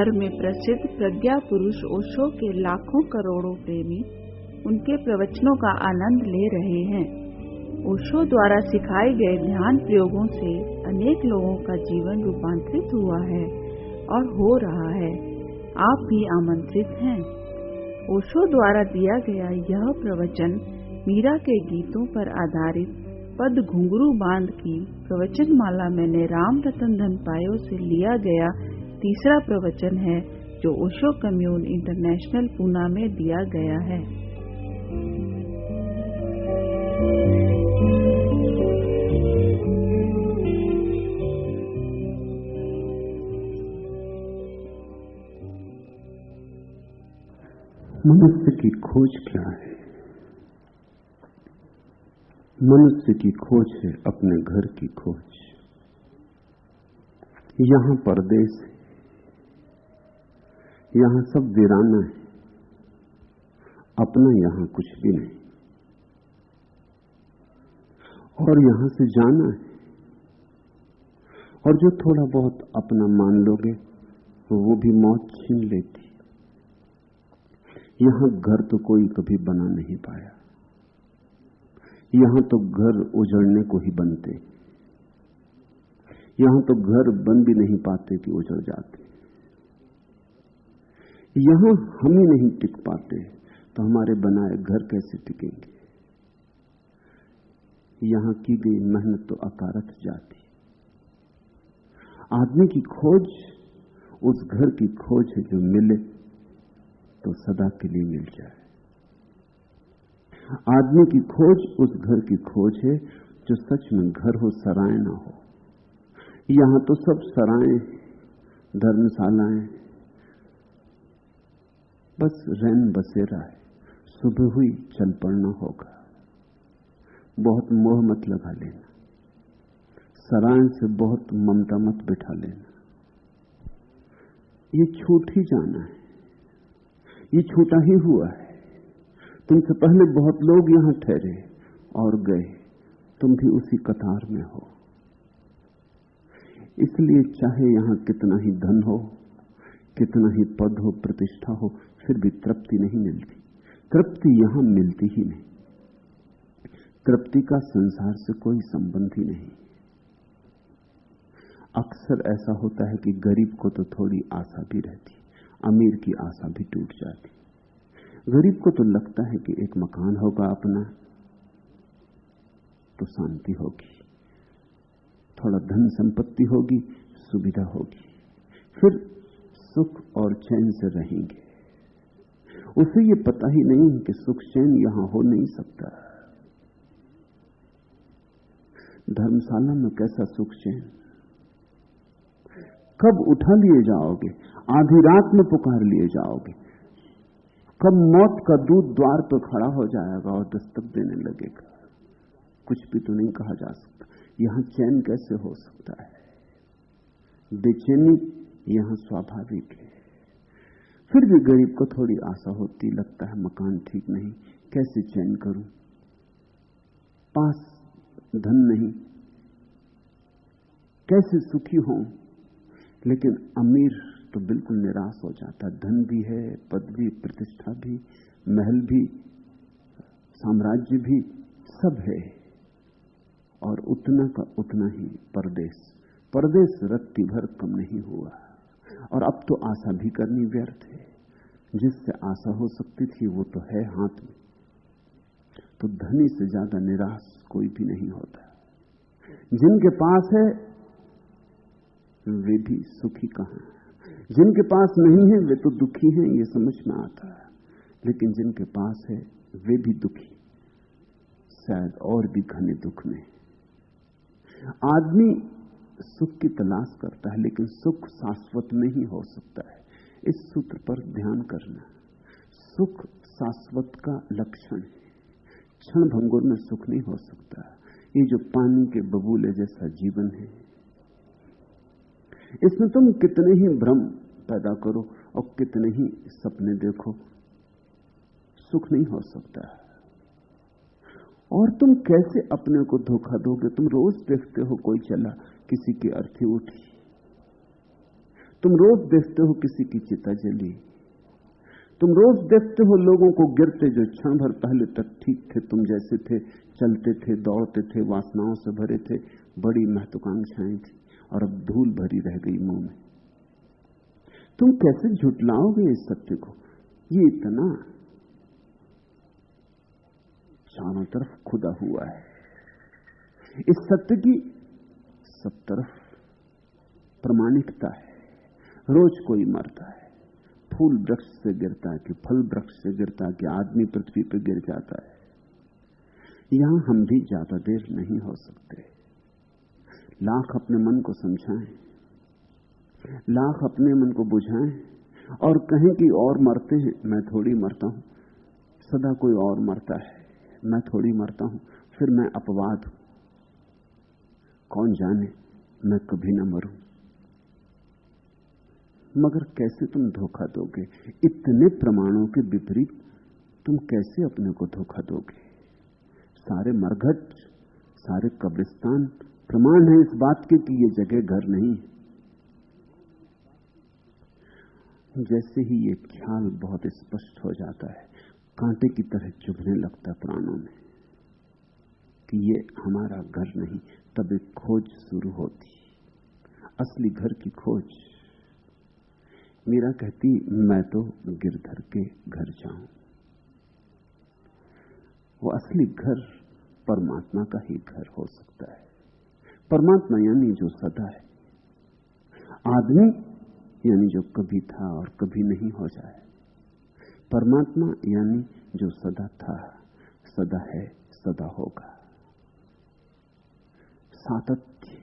भर में प्रसिद्ध प्रज्ञा पुरुष ओशो के लाखों करोड़ों प्रेमी उनके प्रवचनों का आनंद ले रहे हैं। ओशो द्वारा सिखाए गए ध्यान प्रयोगों से अनेक लोगों का जीवन रूपांतरित हुआ है और हो रहा है। आप भी आमंत्रित हैं। ओशो द्वारा दिया गया यह प्रवचन मीरा के गीतों पर आधारित पद घुंघरू बांध की प्रवचन माला मैंने राम रतन धन पायो से लिया गया तीसरा प्रवचन है, जो ओशो कम्यून इंटरनेशनल पूना में दिया गया है। मनुष्य की खोज क्या है? मनुष्य की खोज है अपने घर की खोज। यहां परदेश है, यहां सब वीराना है, अपना यहां कुछ भी नहीं। और यहां से जाना है, और जो थोड़ा बहुत अपना मान लोगे वो भी मौत छीन लेती। यहां घर तो कोई कभी बना नहीं पाया, यहां तो घर उजड़ने को ही बनते। यहां तो घर बन भी नहीं पाते कि उजड़ जाते। यहां हम ही नहीं टिक पाते तो हमारे बनाए घर कैसे टिकेंगे? यहां की गई मेहनत तो अकारथ जाती। आदमी की खोज उस घर की खोज है जो मिले तो सदा के लिए मिल जाए। आदमी की खोज उस घर की खोज है जो सच में घर हो, सराय ना हो। यहां तो सब सराय, धर्मशालाएं, बस रैन बसेरा है। सुबह हुई चल पड़ना होगा। बहुत मोह मत लगा लेना, सराय से बहुत ममता मत बिठा लेना। ये छूट ही जाना है, ये छूटा ही हुआ है। तुमसे पहले बहुत लोग यहां ठहरे और गए, तुम भी उसी कतार में हो। इसलिए चाहे यहां कितना ही धन हो, कितना ही पद हो, प्रतिष्ठा हो, फिर भी तृप्ति नहीं मिलती। तृप्ति यहां मिलती ही नहीं। तृप्ति का संसार से कोई संबंध ही नहीं। अक्सर ऐसा होता है कि गरीब को तो थोड़ी आशा भी रहती, अमीर की आशा भी टूट जाती। गरीब को तो लगता है कि एक मकान होगा अपना तो शांति होगी, थोड़ा धन संपत्ति होगी, सुविधा होगी, फिर सुख और चैन से रहेंगे। उसे ये पता ही नहीं कि सुख चैन यहां हो नहीं सकता। धर्मशाला में कैसा सुख चैन? कब उठा लिए जाओगे? आधी रात में पुकार लिए जाओगे। कब मौत का दूत द्वार पर खड़ा हो जाएगा और दस्तक देने लगेगा? कुछ भी तो नहीं कहा जा सकता। यहां चैन कैसे हो सकता है? बेचैनी यहां स्वाभाविक है। फिर भी गरीब को थोड़ी आशा होती, लगता है मकान ठीक नहीं, कैसे चैन करूं? पास धन नहीं, कैसे सुखी हों? लेकिन अमीर तो बिल्कुल निराश हो जाता। धन भी है, पद भी, प्रतिष्ठा भी, महल भी, साम्राज्य भी, सब है, और उतना का उतना ही परदेश। परदेश रत्ती भर कम नहीं हुआ। और अब तो आशा भी करनी व्यर्थ है। जिससे आशा हो सकती थी वो तो है हाथ में। तो धनी से ज्यादा निराश कोई भी नहीं होता। जिनके पास है वे भी सुखी कहां, जिनके पास नहीं है वे तो दुखी हैं, ये समझ में आता है। लेकिन जिनके पास है वे भी दुखी, शायद और भी घने दुख में। आदमी सुख की तलाश करता है, लेकिन सुख शाश्वत नहीं हो सकता है। इस सूत्र पर ध्यान करना। सुख शाश्वत का लक्षण है। क्षण भंगुर में सुख नहीं हो सकता। ये जो पानी के बबूले जैसा जीवन है, इसमें तुम कितने ही भ्रम पैदा करो और कितने ही सपने देखो, सुख नहीं हो सकता। और तुम कैसे अपने को धोखा दोगे? तुम रोज देखते हो कोई चला, किसी की अर्थी उठी, तुम रोज देखते हो किसी की चिता जली, तुम रोज देखते हो लोगों को गिरते जो क्षण भर पहले तक ठीक थे, तुम जैसे थे, चलते थे, दौड़ते थे, वासनाओं से भरे थे, बड़ी महत्वाकांक्षाएं थी, और अब धूल भरी रह गई मुंह में। तुम कैसे झुटलाओगे इस सत्य को? ये इतना चारों तरफ खुदा हुआ है। इस सत्य की सब तरफ प्रमाणिकता है। रोज कोई मरता है, फूल वृक्ष से गिरता है कि फल वृक्ष से गिरता है कि आदमी पृथ्वी पर गिर जाता है। यहां हम भी ज्यादा देर नहीं हो सकते। लाख अपने मन को समझाएं, लाख अपने मन को बुझाएं और कहें कि और मरते हैं, मैं थोड़ी मरता हूं। सदा कोई और मरता है, मैं थोड़ी मरता हूं। फिर मैं अपवाद हूं, कौन जाने मैं कभी ना मरूं। मगर कैसे तुम धोखा दोगे? इतने प्रमाणों के विपरीत तुम कैसे अपने को धोखा दोगे? सारे मरघट, सारे कब्रिस्तान प्रमाण है इस बात के कि ये जगह घर नहीं। जैसे ही ये ख्याल बहुत स्पष्ट हो जाता है, कांटे की तरह चुभने लगता प्राणों में कि ये हमारा घर नहीं, तब एक खोज शुरू होती, असली घर की खोज। मीरा कहती, मैं तो गिरधर के घर जाऊं। वो असली घर परमात्मा का ही घर हो सकता है। परमात्मा यानी जो सदा है, आदमी यानी जो कभी था और कभी नहीं हो जाए। परमात्मा यानी जो सदा था, सदा है, सदा होगा। सातत्य,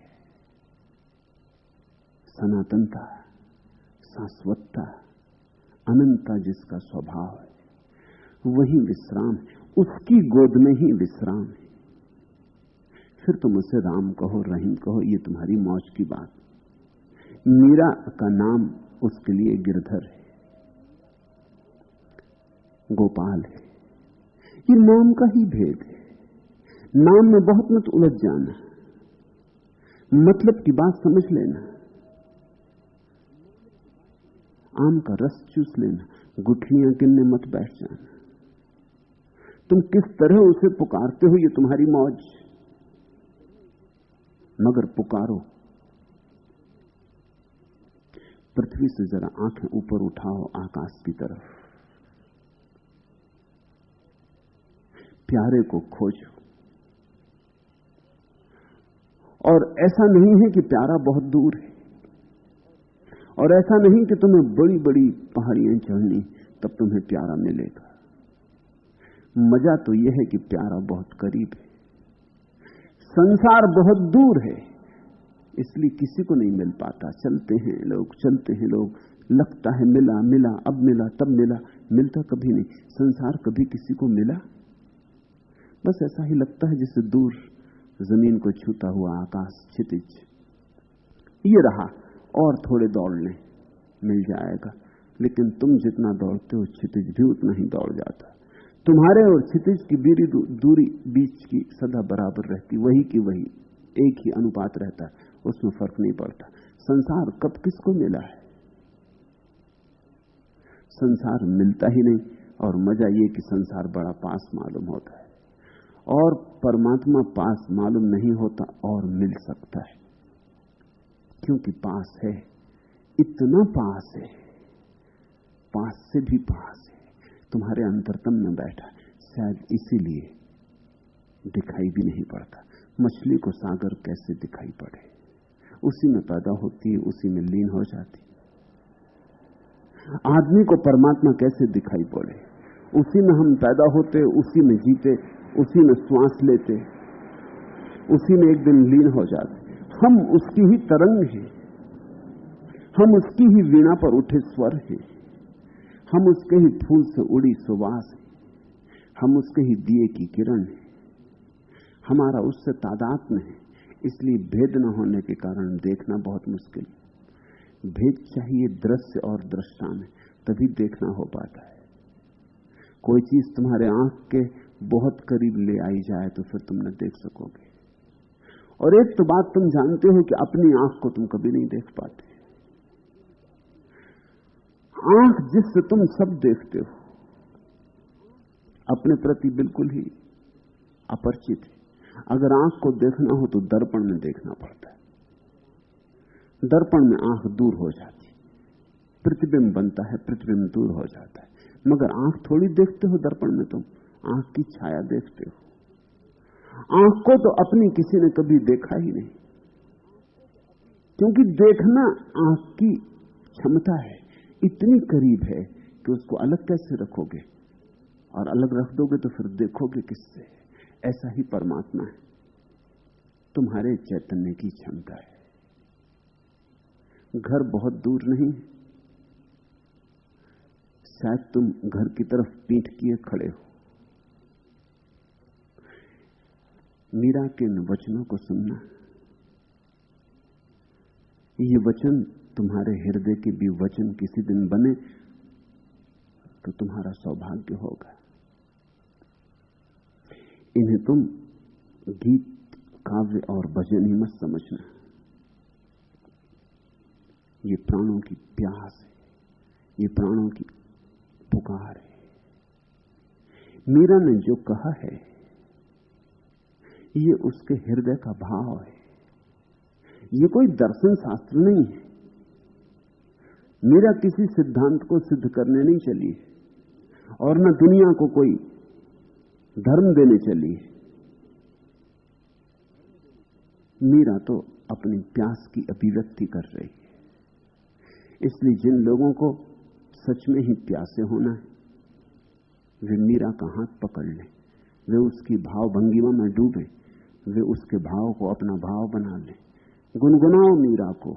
सनातनता, शाश्वतता, अनंतता जिसका स्वभाव है, वही विश्राम है। उसकी गोद में ही विश्राम है। फिर तुम उसे राम कहो, रहीम कहो, ये तुम्हारी मौज की बात। मीरा का नाम उसके लिए गिरधर है, गोपाल है। ये नाम का ही भेद है। नाम में बहुत मत उलझ जाना, मतलब की बात समझ लेना। आम का रस चूस लेना, गुठलियां गिनने मत बैठ जाना। तुम किस तरह उसे पुकारते हो ये तुम्हारी मौज, मगर पुकारो। पृथ्वी से जरा आंखें ऊपर उठाओ आकाश की तरफ, प्यारे को खोजो। और ऐसा नहीं है कि प्यारा बहुत दूर है, और ऐसा नहीं कि तुम्हें बड़ी बड़ी पहाड़ियां चढ़नी तब तुम्हें प्यारा मिलेगा। मजा तो यह है कि प्यारा बहुत करीब है। संसार बहुत दूर है, इसलिए किसी को नहीं मिल पाता। चलते हैं लोग, चलते हैं लोग, लगता है मिला मिला, अब मिला तब मिला, मिलता कभी नहीं। संसार कभी किसी को मिला? बस ऐसा ही लगता है जैसे दूर जमीन को छूता हुआ आकाश, क्षितिज। ये रहा, और थोड़े दौड़ लें मिल जाएगा। लेकिन तुम जितना दौड़ते हो, क्षितिज भी उतना ही दौड़ जाता। तुम्हारे और क्षितिज की दूरी बीच की सदा बराबर रहती, वही की वही, एक ही अनुपात रहता है, उसमें फर्क नहीं पड़ता। संसार कब किसको मिला है? संसार मिलता ही नहीं। और मजा ये कि संसार बड़ा पास मालूम होता है, और परमात्मा पास मालूम नहीं होता और मिल सकता है, क्योंकि पास है, इतना पास है, पास से भी पास है, तुम्हारे अंतरतम में बैठा। शायद इसीलिए दिखाई भी नहीं पड़ता। मछली को सागर कैसे दिखाई पड़े? उसी में पैदा होती है, उसी में लीन हो जाती। आदमी को परमात्मा कैसे दिखाई पड़े? उसी में हम पैदा होते, उसी में जीते, उसी में श्वास लेते, उसी में एक दिन लीन हो जाते। हम उसकी ही तरंग हैं, हम उसकी ही वीणा पर उठे स्वर हैं, हम उसके ही फूल से उड़ी सुवास हैं, हम उसके ही दिए की किरण हैं। हमारा उससे तादात्म्य है, इसलिए भेद न होने के कारण देखना बहुत मुश्किल। भेद चाहिए दृश्य और दृष्टा में, तभी देखना हो पाता है। कोई चीज तुम्हारे आंख के बहुत करीब ले आई जाए तो फिर तुम न देख सकोगे। और एक तो बात तुम जानते हो कि अपनी आंख को तुम कभी नहीं देख पाते। आंख जिससे तुम सब देखते हो अपने प्रति बिल्कुल ही अपरिचित है। अगर आंख को देखना हो तो दर्पण में देखना पड़ता है। दर्पण में आंख दूर हो जाती, प्रतिबिंब बनता है, प्रतिबिंब दूर हो जाता है। मगर आंख थोड़ी देखते हो दर्पण में, तुम आंख की छाया देखते हो। आंख को तो अपनी किसी ने कभी देखा ही नहीं, क्योंकि देखना आंख की क्षमता है, इतनी करीब है कि उसको अलग कैसे रखोगे, और अलग रख दोगे तो फिर देखोगे किससे। ऐसा ही परमात्मा है, तुम्हारे चैतन्य की क्षमता है। घर बहुत दूर नहीं, शायद तुम घर की तरफ पीठ किए खड़े हो। मीरा के इन वचनों को सुनना, ये वचन तुम्हारे हृदय के भी वचन किसी दिन बने तो तुम्हारा सौभाग्य होगा। इन्हें तुम गीत, काव्य और भजन ही मत समझना, ये प्राणों की प्यास है, ये प्राणों की पुकार है। मीरा ने जो कहा है ये उसके हृदय का भाव है, ये कोई दर्शन शास्त्र नहीं है। मीरा किसी सिद्धांत को सिद्ध करने नहीं चली है, और न दुनिया को कोई धर्म देने चली है। मीरा तो अपनी प्यास की अभिव्यक्ति कर रही है। इसलिए जिन लोगों को सच में ही प्यासे होना है, वे मीरा का हाथ पकड़ लें, वे उसकी भाव भंगिमा में डूबे, वे उसके भाव को अपना भाव बना लें। गुनगुनाओ मीरा को,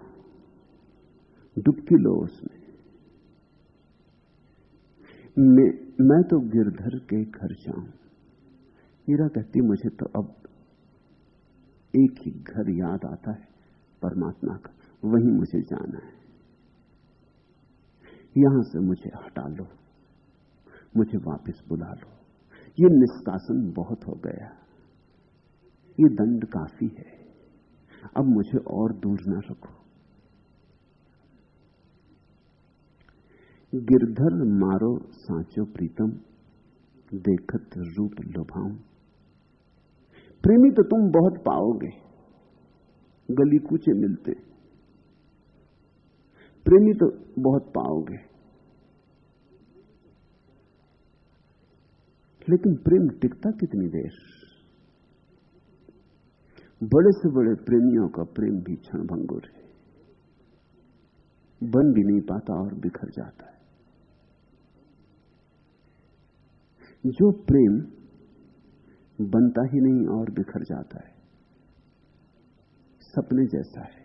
डुबकी लो उसमें। मैं तो गिरधर के घर जाऊं। मीरा कहती, मुझे तो अब एक ही घर याद आता है, परमात्मा का, वहीं मुझे जाना है। यहां से मुझे हटा लो, मुझे वापस बुला लो। ये निष्कासन बहुत हो गया, ये दंड काफी है, अब मुझे और दूर ना रखो। गिरधर मारो सांचो प्रीतम, देखत रूप लुभाऊं। प्रेमी तो तुम बहुत पाओगे, गली कूचे मिलते, प्रेमी तो बहुत पाओगे, लेकिन प्रेम टिकता कितनी देर? बड़े से बड़े प्रेमियों का प्रेम भी क्षणभंगुर है, बन भी नहीं पाता और बिखर जाता है। जो प्रेम बनता ही नहीं और बिखर जाता है, सपने जैसा है,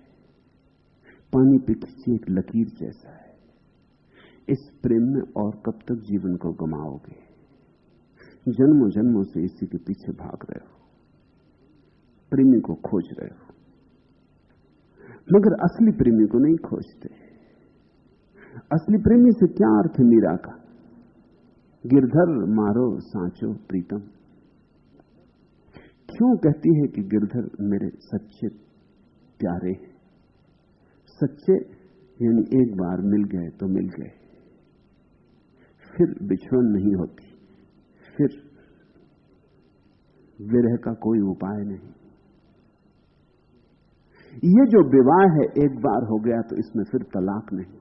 पानी पे खींची एक लकीर जैसा है। इस प्रेम में और कब तक जीवन को गमाओगे? जन्मों जन्मों से इसी के पीछे भाग रहे हो, प्रेमी को खोज रहे हो, मगर असली प्रेमी को नहीं खोजते। असली प्रेमी से क्या अर्थ है मीरा का? गिरधर मारो सांचो प्रीतम। क्यों कहती है कि गिरधर मेरे सच्चे प्यारे हैं? सच्चे यानी एक बार मिल गए तो मिल गए, फिर बिछड़न नहीं होती, फिर विरह का कोई उपाय नहीं। ये जो विवाह है, एक बार हो गया तो इसमें फिर तलाक नहीं।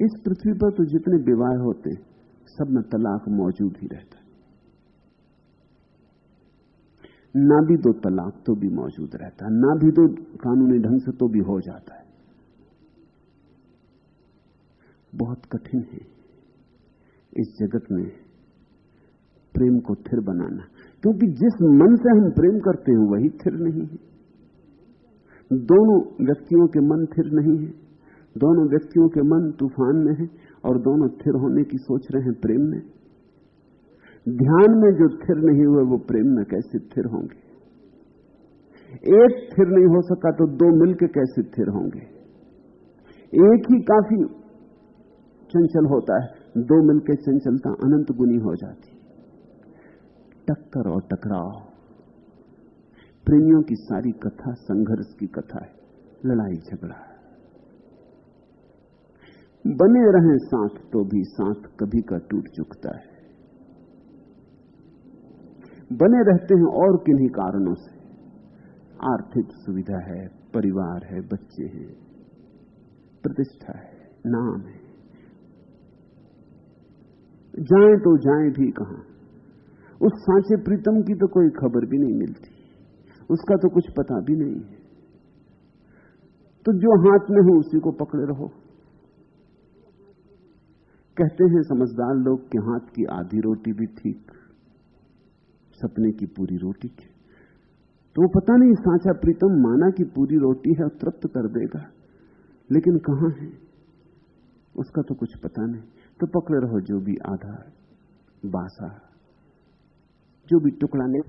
इस पृथ्वी पर तो जितने विवाह होते सब में तलाक मौजूद ही रहता है, ना भी दो तलाक तो भी मौजूद रहता है, ना भी दो कानूनी ढंग से तो भी हो जाता है। बहुत कठिन है इस जगत में प्रेम को थिर बनाना, क्योंकि जिस मन से हम प्रेम करते हैं वही थिर नहीं है। दोनों व्यक्तियों के मन थिर नहीं है, दोनों व्यक्तियों के मन तूफान में है और दोनों थिर होने की सोच रहे हैं प्रेम में। ध्यान में जो थिर नहीं हुए वो प्रेम में कैसे थिर होंगे? एक थिर नहीं हो सका तो दो मिलकर कैसे थिर होंगे? एक ही काफी चंचल होता है, दो मिलकर चंचलता अनंत गुनी हो जाती। टक्कर और टकराव, प्रेमियों की सारी कथा संघर्ष की कथा है, लड़ाई झगड़ा। बने रहें साथ तो भी साथ कभी का टूट चुकता है। बने रहते हैं और किन्हीं कारणों से, आर्थिक सुविधा है, परिवार है, बच्चे हैं, प्रतिष्ठा है, नाम है। जाएं तो जाएं भी कहां? उस सांचे प्रीतम की तो कोई खबर भी नहीं मिलती, उसका तो कुछ पता भी नहीं है। तो जो हाथ में हो उसी को पकड़े रहो। कहते हैं समझदार लोग कि हाथ की आधी रोटी भी ठीक, सपने की पूरी रोटी की। तो वो पता नहीं सांचा प्रीतम माना कि पूरी रोटी है, तृप्त कर देगा, लेकिन कहां है उसका तो कुछ पता नहीं। तो पकड़े रहो जो भी आधा बासा, जो भी टुकड़ा ले।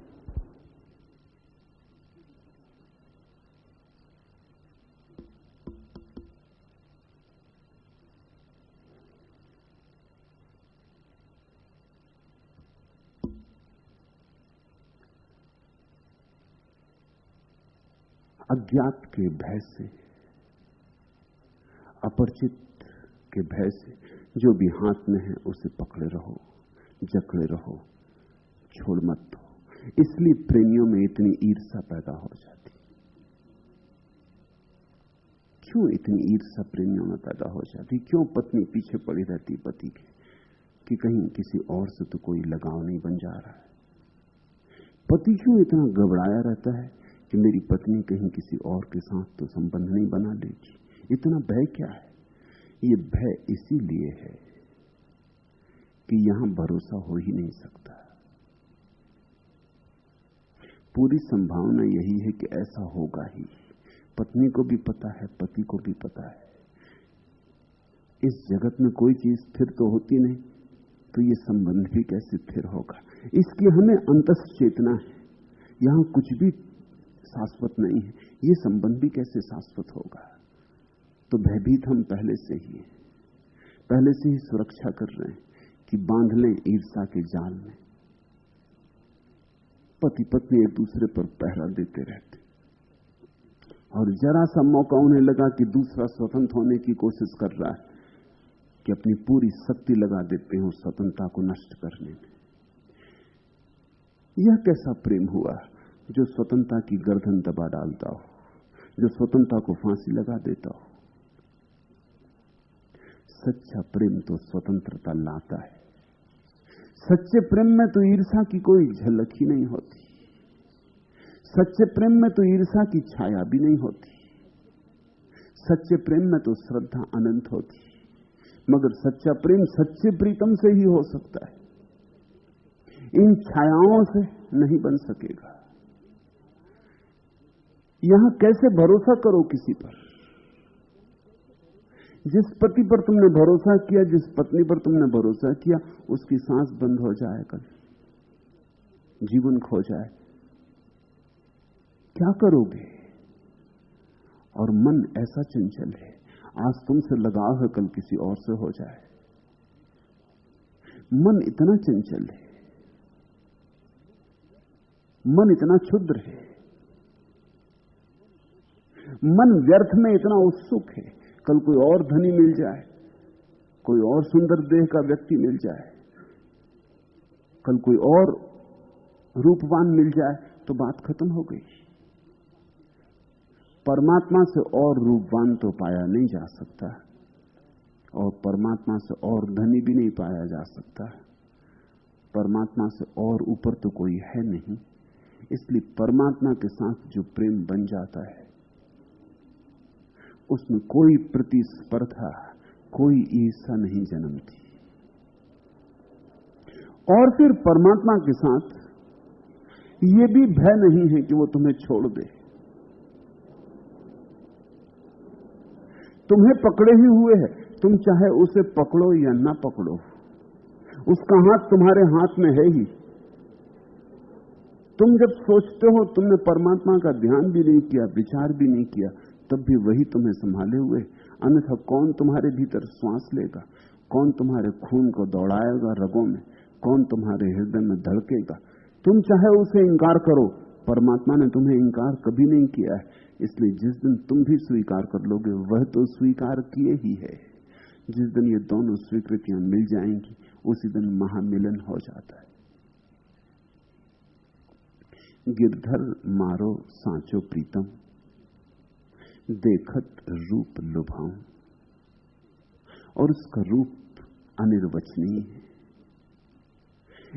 अज्ञात के भय से, अपरिचित के भय से जो भी हाथ में है उसे पकड़े रहो, जकड़े रहो, छोड़ मत दो। इसलिए प्रेमियों में इतनी ईर्ष्या पैदा हो जाती। क्यों इतनी ईर्ष्या प्रेमियों में पैदा हो जाती? क्यों पत्नी पीछे पड़ी रहती पति के कि कहीं किसी और से तो कोई लगाव नहीं बन जा रहा है? पति क्यों इतना घबराया रहता है कि मेरी पत्नी कहीं किसी और के साथ तो संबंध नहीं बना लेगी? इतना भय क्या है? ये भय इसीलिए है कि यहां भरोसा हो ही नहीं सकता। पूरी संभावना यही है कि ऐसा होगा ही। पत्नी को भी पता है, पति को भी पता है। इस जगत में कोई चीज स्थिर तो होती नहीं, तो ये संबंध भी कैसे स्थिर होगा? इसकी हमें अंतश्चेतना है, यहां कुछ भी शाश्वत नहीं है, ये संबंध भी कैसे शाश्वत होगा? तो भयभीत हम पहले से ही हैं, पहले से ही सुरक्षा कर रहे हैं कि बांध लें ईर्ष्या के जाल में। पति पत्नी एक दूसरे पर पहरा देते रहते, और जरा सा मौका उन्हें लगा कि दूसरा स्वतंत्र होने की कोशिश कर रहा है कि अपनी पूरी शक्ति लगा देते हैं उस स्वतंत्रता को नष्ट करने में। यह कैसा प्रेम हुआ जो स्वतंत्रता की गर्दन दबा डालता हो, जो स्वतंत्रता को फांसी लगा देता हो? सच्चा प्रेम तो स्वतंत्रता लाता है। सच्चे प्रेम में तो ईर्ष्या की कोई झलक ही नहीं होती, सच्चे प्रेम में तो ईर्ष्या की छाया भी नहीं होती, सच्चे प्रेम में तो श्रद्धा अनंत होती। मगर सच्चा प्रेम सच्चे प्रीतम से ही हो सकता है, इन छायाओं से नहीं बन सकेगा। यहां कैसे भरोसा करो किसी पर? जिस पति पर तुमने भरोसा किया, जिस पत्नी पर तुमने भरोसा किया, उसकी सांस बंद हो जाए, कल जीवन खो जाए, क्या करोगे? और मन ऐसा चंचल है, आज तुमसे लगाव है, कल किसी और से हो जाए। मन इतना चंचल है, मन इतना क्षुद्र है, मन व्यर्थ में इतना उत्सुक है। कल कोई और धनी मिल जाए, कोई और सुंदर देह का व्यक्ति मिल जाए, कल कोई और रूपवान मिल जाए तो बात खत्म हो गई। परमात्मा से और रूपवान तो पाया नहीं जा सकता, और परमात्मा से और धनी भी नहीं पाया जा सकता। परमात्मा से और ऊपर तो कोई है नहीं। इसलिए परमात्मा के साथ जो प्रेम बन जाता है, उसमें कोई प्रतिस्पर्धा, कोई ईर्ष्या नहीं जन्मती। और फिर परमात्मा के साथ ये भी भय नहीं है कि वो तुम्हें छोड़ दे। तुम्हें पकड़े ही हुए है, तुम चाहे उसे पकड़ो या ना पकड़ो, उसका हाथ तुम्हारे हाथ में है ही। तुम जब सोचते हो, तुमने परमात्मा का ध्यान भी नहीं किया, विचार भी नहीं किया, तब भी वही तुम्हें संभाले हुए। अन्यथा कौन तुम्हारे भीतर श्वास लेगा? कौन तुम्हारे खून को दौड़ाएगा रगों में? कौन तुम्हारे हृदय में धड़केगा? तुम चाहे उसे इंकार करो, परमात्मा ने तुम्हें इंकार कभी नहीं किया है। इसलिए जिस दिन तुम भी स्वीकार कर लोगे, वह तो स्वीकार किए ही है। जिस दिन ये दोनों स्वीकृतियां मिल जाएंगी उसी दिन महामिलन हो जाता है। गिरधर मारो सांचो प्रीतम, देखत रूप लुभाऊं। और उसका रूप अनिर्वचनीय है।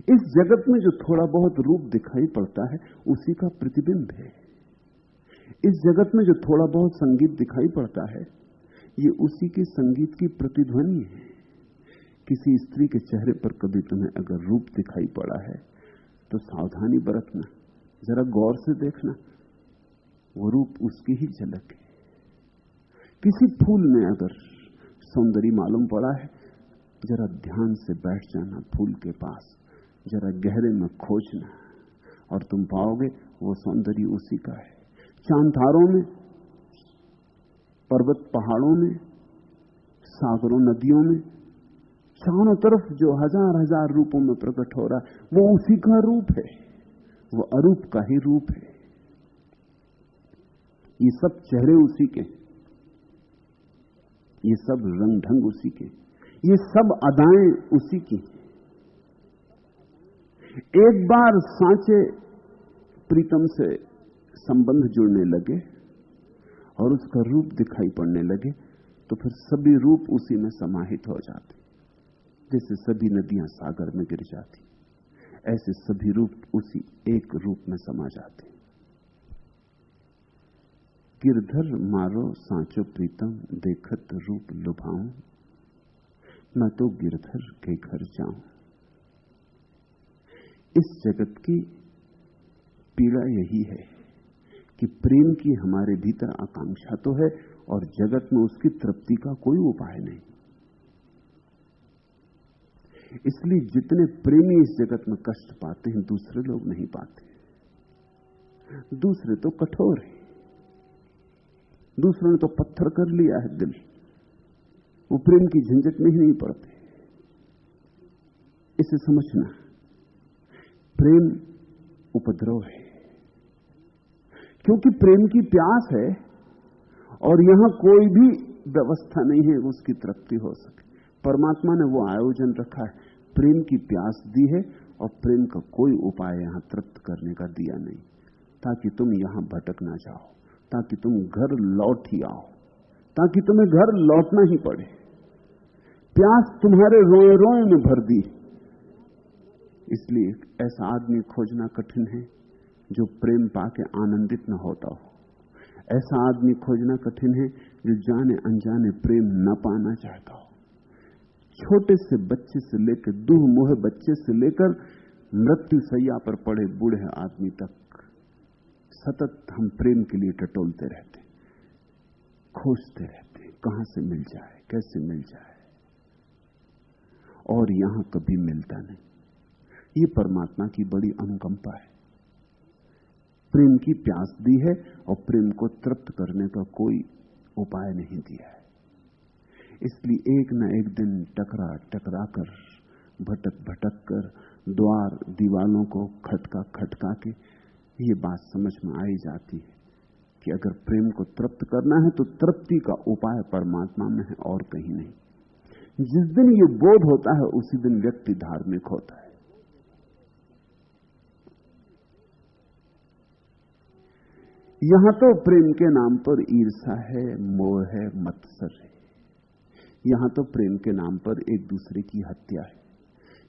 इस जगत में जो थोड़ा बहुत रूप दिखाई पड़ता है उसी का प्रतिबिंब है। इस जगत में जो थोड़ा बहुत संगीत दिखाई पड़ता है ये उसी के संगीत की प्रतिध्वनि है। किसी स्त्री के चेहरे पर कभी तुम्हें अगर रूप दिखाई पड़ा है तो सावधानी बरतना, जरा गौर से देखना, वो रूप उसकी ही झलक है। किसी फूल में अगर सौंदर्य मालूम पड़ा है, जरा ध्यान से बैठ जाना फूल के पास, जरा गहरे में खोजना और तुम पाओगे वो सौंदर्य उसी का है। चांतारों में, पर्वत पहाड़ों में, सागरों नदियों में, चारों तरफ जो हजार हजार रूपों में प्रकट हो रहा है वो उसी का रूप है, वो अरूप का ही रूप है। ये सब चेहरे उसी के, ये सब रंग ढंग उसी के, ये सब अदाएं उसी की। एक बार सांचे प्रीतम से संबंध जुड़ने लगे और उसका रूप दिखाई पड़ने लगे तो फिर सभी रूप उसी में समाहित हो जाते। जैसे सभी नदियां सागर में गिर जाती, ऐसे सभी रूप उसी एक रूप में समा जाते। गिरधर मारो सांचो प्रीतम, देखत रूप लुभाऊं। मैं तो गिरधर के घर जाऊं। इस जगत की पीड़ा यही है कि प्रेम की हमारे भीतर आकांक्षा तो है और जगत में उसकी तृप्ति का कोई उपाय नहीं। इसलिए जितने प्रेमी इस जगत में कष्ट पाते हैं दूसरे लोग नहीं पाते। दूसरे तो कठोर है, दूसरों ने तो पत्थर कर लिया है दिल, वो प्रेम की झंझट में ही नहीं पड़ते। इसे समझना, प्रेम उपद्रव है क्योंकि प्रेम की प्यास है और यहां कोई भी व्यवस्था नहीं है उसकी तृप्ति हो सके। परमात्मा ने वो आयोजन रखा है, प्रेम की प्यास दी है और प्रेम का कोई उपाय यहां तृप्त करने का दिया नहीं, ताकि तुम यहां भटक ना जाओ, ताकि तुम घर लौट ही आओ, ताकि तुम्हें घर लौटना ही पड़े। प्यास तुम्हारे रोए रोए में भर दी। इसलिए ऐसा आदमी खोजना कठिन है जो प्रेम पाके आनंदित न होता हो। ऐसा आदमी खोजना कठिन है जो जाने अनजाने प्रेम न पाना चाहता हो। छोटे से बच्चे से लेकर, दूह मुहे बच्चे से लेकर मृत्यु सैया पर पड़े बूढ़े आदमी तक सतत हम प्रेम के लिए टटोलते रहते, खोजते रहते, कहां से मिल जाए, कैसे मिल जाए, और यहां कभी मिलता नहीं। ये परमात्मा की बड़ी अनुकंपा है। प्रेम की प्यास दी है और प्रेम को तृप्त करने का कोई उपाय नहीं दिया है। इसलिए एक न एक दिन टकरा टकरा कर, भटक भटक कर, द्वार दीवालों को खटका खटका के ये बात समझ में आई जाती है कि अगर प्रेम को तृप्त करना है तो तृप्ति का उपाय परमात्मा में है और कहीं नहीं। जिस दिन ये बोध होता है उसी दिन व्यक्ति धार्मिक होता है। यहां तो प्रेम के नाम पर ईर्ष्या है, मोह है, मत्सर है। यहां तो प्रेम के नाम पर एक दूसरे की हत्या है।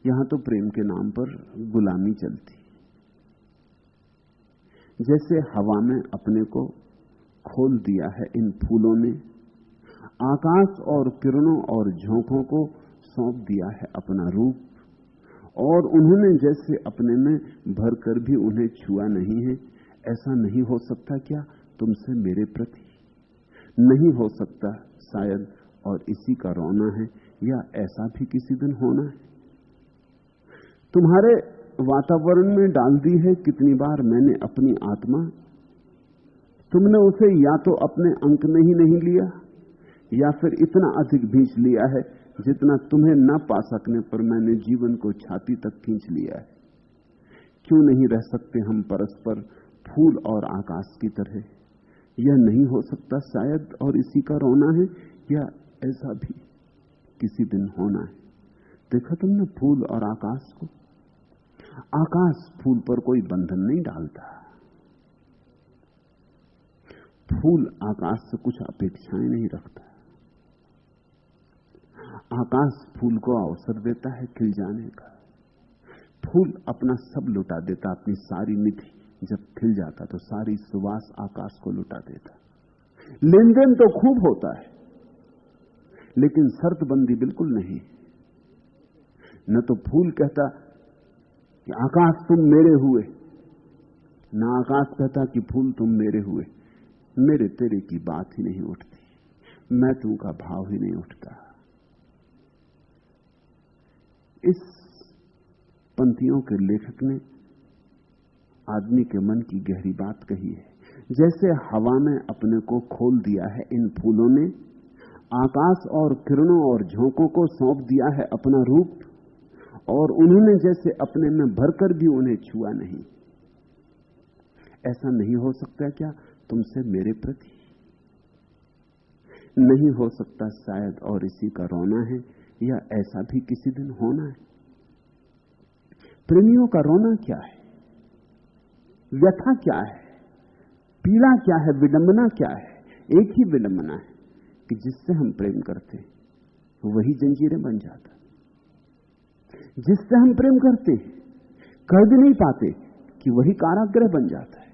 यहां तो प्रेम के नाम पर गुलामी चलती। जैसे हवा में अपने को खोल दिया है इन फूलों ने, आकाश और किरणों और झोंकों को सौंप दिया है अपना रूप, और उन्होंने जैसे अपने में भरकर भी उन्हें छुआ नहीं है। ऐसा नहीं हो सकता क्या तुमसे मेरे प्रति? नहीं हो सकता शायद, और इसी का रोना है, या ऐसा भी किसी दिन होना है। तुम्हारे वातावरण में डाल दी है कितनी बार मैंने अपनी आत्मा, तुमने उसे या तो अपने अंक में ही नहीं लिया या फिर इतना अधिक खींच लिया है जितना तुम्हें न पा सकने पर मैंने जीवन को छाती तक खींच लिया है। क्यों नहीं रह सकते हम परस्पर फूल और आकाश की तरह? यह नहीं हो सकता शायद, और इसी का रोना है, या ऐसा भी किसी दिन होना है। देखा तुमने फूल और आकाश को? आकाश फूल पर कोई बंधन नहीं डालता। फूल आकाश से कुछ अपेक्षाएं नहीं रखता। आकाश फूल को अवसर देता है खिल जाने का। फूल अपना सब लुटा देता, अपनी सारी निधि। जब खिल जाता तो सारी सुवास आकाश को लुटा देता। लेन देन तो खूब होता है, लेकिन शर्तबंदी बिल्कुल नहीं। न तो फूल कहता कि आकाश तुम मेरे हुए, न आकाश कहता कि फूल तुम मेरे हुए। मेरे तेरे की बात ही नहीं उठती, मैं तू का भाव ही नहीं उठता। इस पंक्तियों के लेखक ने आदमी के मन की गहरी बात कही है। जैसे हवा में अपने को खोल दिया है इन फूलों ने, आकाश और किरणों और झोंकों को सौंप दिया है अपना रूप, और उन्होंने जैसे अपने में भरकर भी उन्हें छुआ नहीं। ऐसा नहीं हो सकता क्या तुमसे मेरे प्रति? नहीं हो सकता शायद, और इसी का रोना है, या ऐसा भी किसी दिन होना है। प्रेमियों का रोना क्या है? व्यथा क्या है? पीड़ा क्या है? विडंबना क्या है? एक ही विडंबना है कि जिससे हम प्रेम करते वही जंजीरें बन जाता। जिससे हम प्रेम करते कर भी नहीं पाते कि वही कारागृह बन जाता है।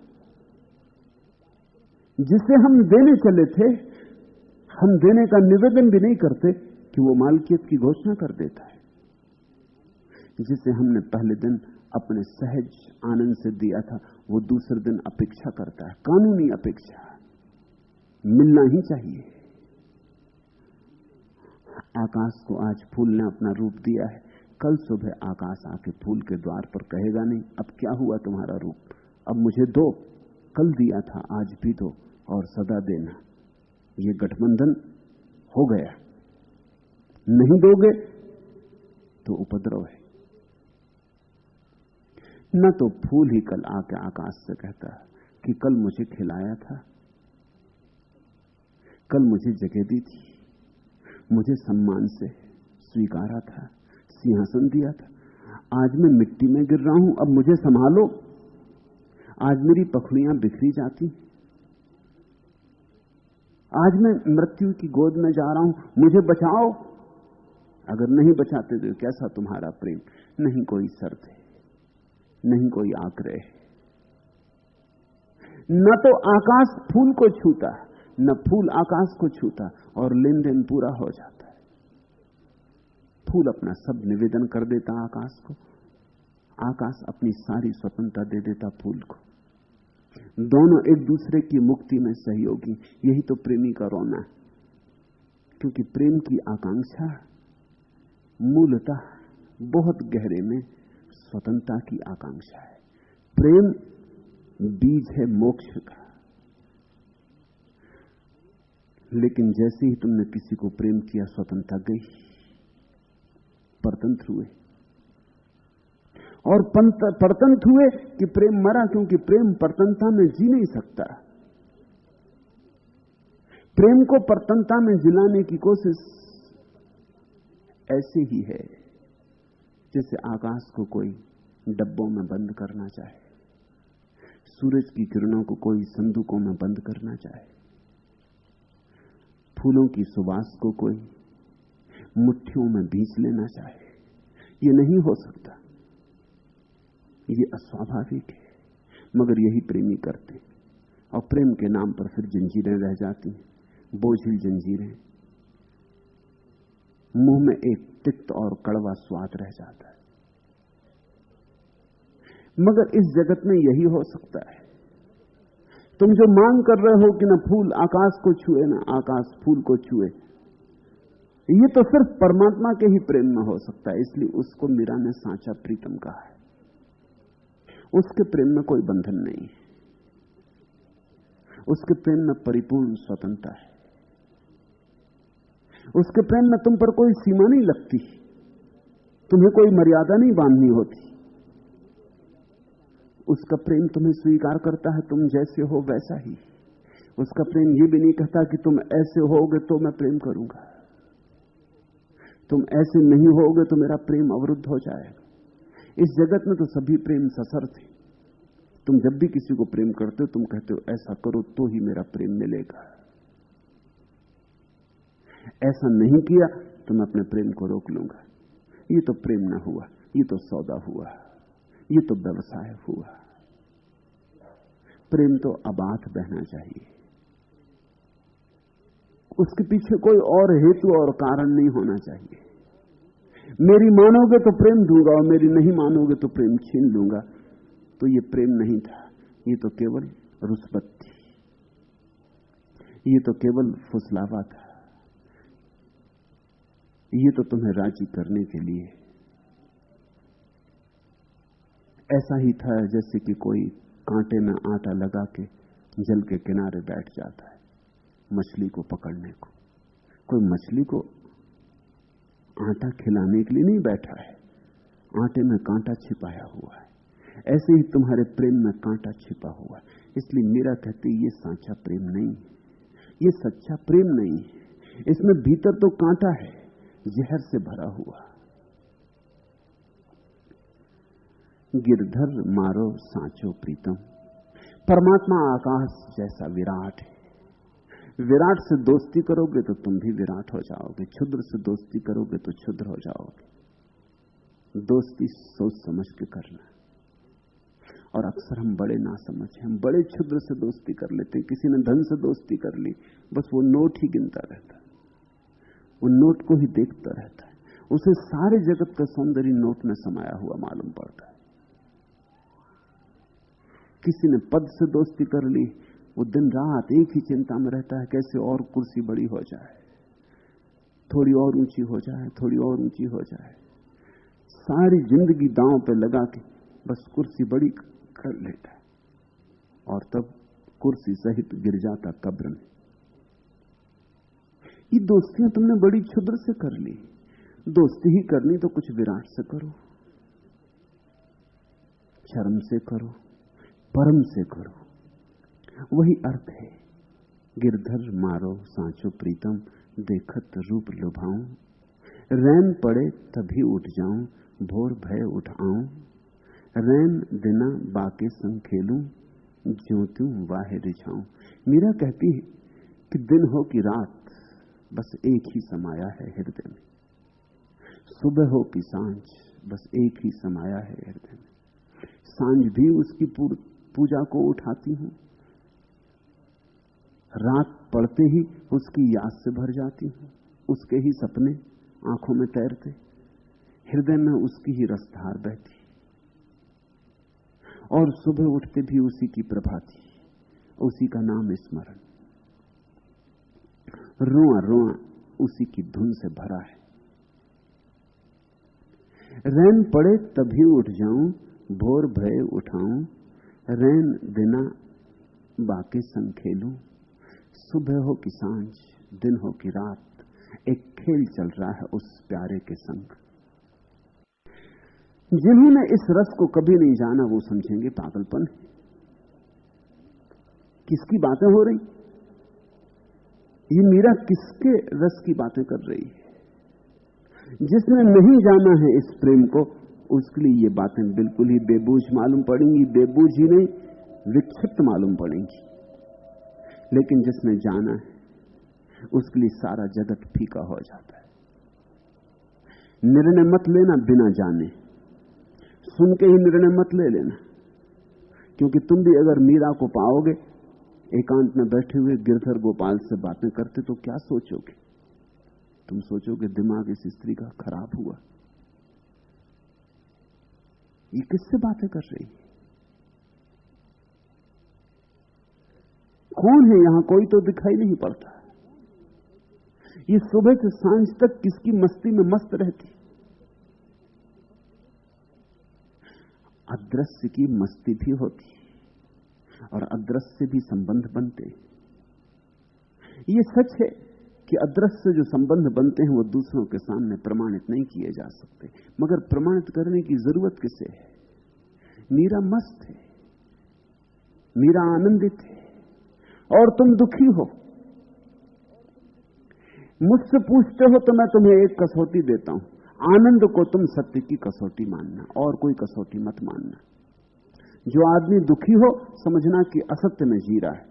जिसे हम देने चले थे, हम देने का निवेदन भी नहीं करते कि वो मालकियत की घोषणा कर देता है। जिसे हमने पहले दिन अपने सहज आनंद से दिया था, वो दूसरे दिन अपेक्षा करता है, कानूनी अपेक्षा, मिलना ही चाहिए। आकाश को आज फूल ने अपना रूप दिया है, कल सुबह आकाश आके फूल के द्वार पर कहेगा नहीं अब क्या हुआ तुम्हारा रूप, अब मुझे दो, कल दिया था आज भी दो और सदा देना। ये गठबंधन हो गया, नहीं दोगे तो उपद्रव है। न तो फूल ही कल आके आकाश से कहता कि कल मुझे खिलाया था, कल मुझे जगह दी थी, मुझे सम्मान से स्वीकारा था, सिंहासन दिया था, आज मैं मिट्टी में गिर रहा हूं, अब मुझे संभालो, आज मेरी पखड़ियां बिखरी जाती, आज मैं मृत्यु की गोद में जा रहा हूं, मुझे बचाओ। अगर नहीं बचाते तो कैसा तुम्हारा प्रेम? नहीं कोई शर्त है, नहीं कोई आग्रह। न तो आकाश फूल को छूता, न फूल आकाश को छूता, और लेन देन पूरा हो जाता है। फूल अपना सब निवेदन कर देता आकाश को, आकाश अपनी सारी स्वतंत्रता दे देता फूल को। दोनों एक दूसरे की मुक्ति में सहयोगी। यही तो प्रेमी का रोना है, क्योंकि प्रेम की आकांक्षा मूलतः बहुत गहरे में स्वतंत्रता की आकांक्षा है। प्रेम बीज है मोक्ष का। लेकिन जैसे ही तुमने किसी को प्रेम किया, स्वतंत्रता गई, परतंत्र हुए, और परतंत्र हुए कि प्रेम मरा, क्योंकि प्रेम परतंत्रता में जी नहीं सकता। प्रेम को परतंत्रता में जिलाने की कोशिश ऐसे ही है जैसे आकाश को कोई डब्बों में बंद करना चाहे, सूरज की किरणों को कोई संदूकों में बंद करना चाहे, फूलों की सुवास को कोई मुट्ठियों में बींच लेना चाहे। ये नहीं हो सकता, ये अस्वाभाविक है, मगर यही प्रेमी करते हैं। और प्रेम के नाम पर फिर जंजीरें रह जाती हैं, बोझिल जंजीरें, मुंह में एक तिक्त और कड़वा स्वाद रह जाता है। मगर इस जगत में यही हो सकता है। तुम जो मांग कर रहे हो कि न फूल आकाश को छुए न आकाश फूल को छुए, ये तो सिर्फ परमात्मा के ही प्रेम में हो सकता है। इसलिए उसको मीरा ने सांचा प्रीतम कहा है। उसके प्रेम में कोई बंधन नहीं है, उसके प्रेम में परिपूर्ण स्वतंत्रता है। उसके प्रेम में तुम पर कोई सीमा नहीं लगती, तुम्हें कोई मर्यादा नहीं बांधनी होती। उसका प्रेम तुम्हें स्वीकार करता है, तुम जैसे हो वैसा ही। उसका प्रेम ये भी नहीं कहता कि तुम ऐसे होगे तो मैं प्रेम करूंगा। तुम ऐसे नहीं होगे तो मेरा प्रेम अवरुद्ध हो जाएगा। इस जगत में तो सभी प्रेम सशर्त थे। तुम जब भी किसी को प्रेम करते हो तुम कहते हो ऐसा करो तो ही मेरा प्रेम मिलेगा, ऐसा नहीं किया तो मैं अपने प्रेम को रोक लूंगा। ये तो प्रेम ना हुआ, ये तो सौदा हुआ, ये तो व्यवसाय हुआ। प्रेम तो अबाध बहना चाहिए, उसके पीछे कोई और हेतु और कारण नहीं होना चाहिए। मेरी मानोगे तो प्रेम दूंगा और मेरी नहीं मानोगे तो प्रेम छीन लूंगा। तो ये प्रेम नहीं था, ये तो केवल रुस्बत थी, ये तो केवल फुसलावा था, ये तो तुम्हें राजी करने के लिए। ऐसा ही था जैसे कि कोई कांटे में आटा लगा के जल के किनारे बैठ जाता है मछली को पकड़ने को। कोई मछली को आटा खिलाने के लिए नहीं बैठा है, आटे में कांटा छिपाया हुआ है। ऐसे ही तुम्हारे प्रेम में कांटा छिपा हुआ है। इसलिए मीरा कहती ये साचा प्रेम नहीं है, ये सच्चा प्रेम नहीं है। इसमें भीतर तो कांटा है, जहर से भरा हुआ। गिरधर मारो सांचो प्रीतम। परमात्मा आकाश जैसा विराट है। विराट से दोस्ती करोगे तो तुम भी विराट हो जाओगे, क्षुद्र से दोस्ती करोगे तो क्षुद्र हो जाओगे। दोस्ती सोच समझ के करना। और अक्सर हम बड़े ना समझे, हम बड़े क्षुद्र से दोस्ती कर लेते हैं। किसी ने धन से दोस्ती कर ली, बस वो नोट ही गिनता रहता है, वो नोट को ही देखता रहता है, उसे सारे जगत का सौंदर्य नोट में समाया हुआ मालूम पड़ता है। किसी ने पद से दोस्ती कर ली, वो दिन रात एक ही चिंता में रहता है कैसे और कुर्सी बड़ी हो जाए, थोड़ी और ऊंची हो जाए, थोड़ी और ऊंची हो जाए। सारी जिंदगी दांव पे लगा के बस कुर्सी बड़ी कर लेता है और तब कुर्सी सहित गिर जाता कब्र में। ये दोस्तियां तुमने बड़ी क्षुद्र से कर ली। दोस्ती ही करनी तो कुछ विराट से करो, शर्म से करो, परम से करो। वही अर्थ है गिरधर मारो सांचो प्रीतम, देखत रूप लुभाऊं। रैन पड़े तभी उठ जाऊं, भोर भय उठाऊं। रैन दिना बाके संग खेलूं, ज्योतियों वाहे रिझाऊं। मीरा कहती है कि दिन हो कि रात बस एक ही समाया है हृदय में, सुबह हो कि सांझ बस एक ही समाया है हृदय में। सांझ भी उसकी पूजा को उठाती हूं, रात पड़ते ही उसकी याद से भर जाती हूं। उसके ही सपने आंखों में तैरते, हृदय में उसकी ही रसधार बहती, और सुबह उठते भी उसी की प्रभाती, उसी का नाम स्मरण। रोआ रोआ उसी की धुन से भरा है। रैन पड़े तभी उठ जाऊं, भोर भय उठाऊं। रैन दिना बाके संग खेलूं। सुबह हो कि सांझ, दिन हो कि रात, एक खेल चल रहा है उस प्यारे के संग। जिन्होंने इस रस को कभी नहीं जाना वो समझेंगे पागलपन। किसकी बातें हो रही? ये मीरा किसके रस की बातें कर रही है? जिसने नहीं जाना है इस प्रेम को, उसके लिए ये बातें बिल्कुल ही बेबूझ मालूम पड़ेंगी। बेबूझ ही नहीं, विक्षिप्त मालूम पड़ेंगी। लेकिन जिसने जाना है उसके लिए सारा जगत फीका हो जाता है। निर्णय मत लेना बिना जाने, सुन के ही निर्णय मत ले लेना, क्योंकि तुम भी अगर मीरा को पाओगे एकांत में बैठे हुए गिरधर गोपाल से बातें करते तो क्या सोचोगे? तुम सोचोगे दिमाग इस स्त्री का खराब हुआ, ये किससे बातें कर रही है? कौन है यहां? कोई तो दिखाई नहीं पड़ता। ये सुबह से सांझ तक किसकी मस्ती में मस्त रहती? अदृश्य की मस्ती भी होती और अदृश्य से भी संबंध बनते। ये सच है कि अदृश्य से जो संबंध बनते हैं वो दूसरों के सामने प्रमाणित नहीं किए जा सकते, मगर प्रमाणित करने की जरूरत किसे है? मीरा मस्त है, मीरा आनंदित है और तुम दुखी हो। मुझसे पूछते हो तो मैं तुम्हें एक कसौटी देता हूं, आनंद को तुम सत्य की कसौटी मानना, और कोई कसौटी मत मानना। जो आदमी दुखी हो समझना कि असत्य में जी रहा है,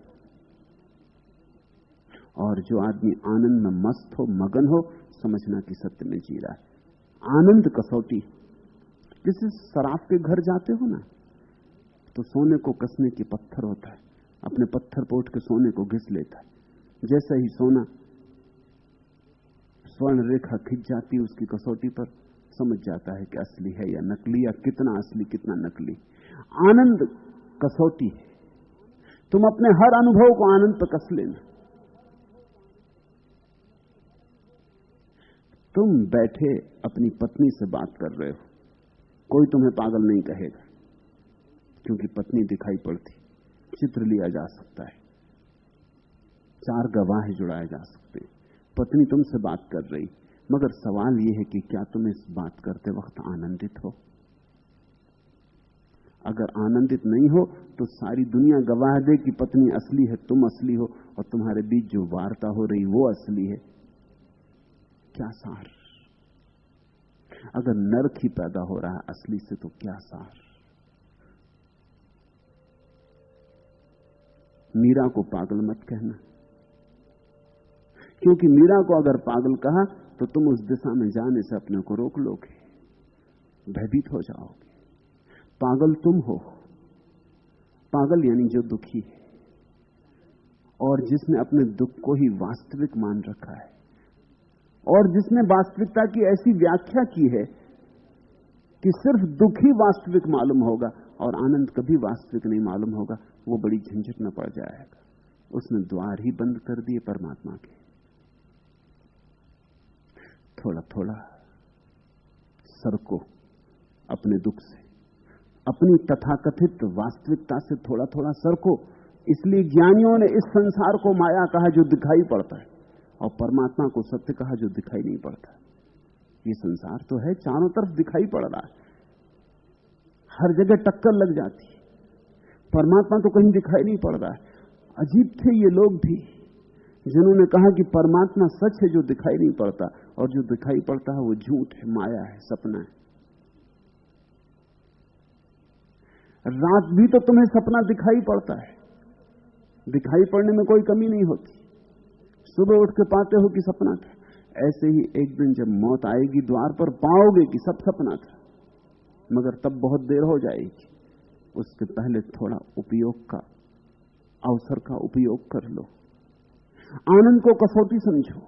और जो आदमी आनंद में मस्त हो, मगन हो, समझना कि सत्य में जी रहा है। आनंद कसौटी। जैसे शराब के घर जाते हो ना, तो सोने को कसने की पत्थर होता है, अपने पत्थर पे उठ के सोने को घिस लेता है। जैसे ही सोना स्वर्ण रेखा खिंच जाती उसकी कसौटी पर, समझ जाता है कि असली है या नकली, या कितना असली कितना नकली। आनंद कसौटी है। तुम अपने हर अनुभव को आनंद पर कस लेना। तुम बैठे अपनी पत्नी से बात कर रहे हो, कोई तुम्हें पागल नहीं कहेगा, क्योंकि पत्नी दिखाई पड़ती, चित्र लिया जा सकता है, 4 गवाह जुड़ाए जा सकते। पत्नी तुमसे बात कर रही, मगर सवाल यह है कि क्या तुम इस बात करते वक्त आनंदित हो? अगर आनंदित नहीं हो तो सारी दुनिया गवाह दे कि पत्नी असली है, तुम असली हो, और तुम्हारे बीच जो वार्ता हो रही वो असली है। क्या सार? अगर नरक ही पैदा हो रहा है असली से, तो क्या सार? मीरा को पागल मत कहना, क्योंकि मीरा को अगर पागल कहा तो तुम उस दिशा में जाने से अपने को रोक लोगे, भयभीत हो जाओगे। पागल तुम हो। पागल यानी जो दुखी है, और जिसने अपने दुख को ही वास्तविक मान रखा है, और जिसने वास्तविकता की ऐसी व्याख्या की है कि सिर्फ दुख ही वास्तविक मालूम होगा और आनंद कभी वास्तविक नहीं मालूम होगा, वो बड़ी झंझट में पड़ जाएगा। उसने द्वार ही बंद कर दिए परमात्मा के। थोड़ा थोड़ा सरको अपने दुख से, अपनी तथाकथित वास्तविकता से थोड़ा थोड़ा सरको। इसलिए ज्ञानियों ने इस संसार को माया कहा जो दिखाई पड़ता है, और परमात्मा को सत्य कहा जो दिखाई नहीं पड़ता। ये संसार तो है, चारों तरफ दिखाई पड़ रहा है, हर जगह टक्कर लग जाती है, परमात्मा तो कहीं दिखाई नहीं पड़ रहा है। अजीब थे ये लोग भी जिन्होंने कहा कि परमात्मा सच है जो दिखाई नहीं पड़ता, और जो दिखाई पड़ता है वो झूठ है, माया है, सपना है। रात भी तो तुम्हें सपना दिखाई पड़ता है, दिखाई पड़ने में कोई कमी नहीं होती। सुबह उठ के पाते हो कि सपना था, ऐसे ही एक दिन जब मौत आएगी द्वार पर, पाओगे कि सब सपना था, मगर तब बहुत देर हो जाएगी। उसके पहले थोड़ा उपयोग का, अवसर का उपयोग कर लो। आनंद को कसौटी समझो,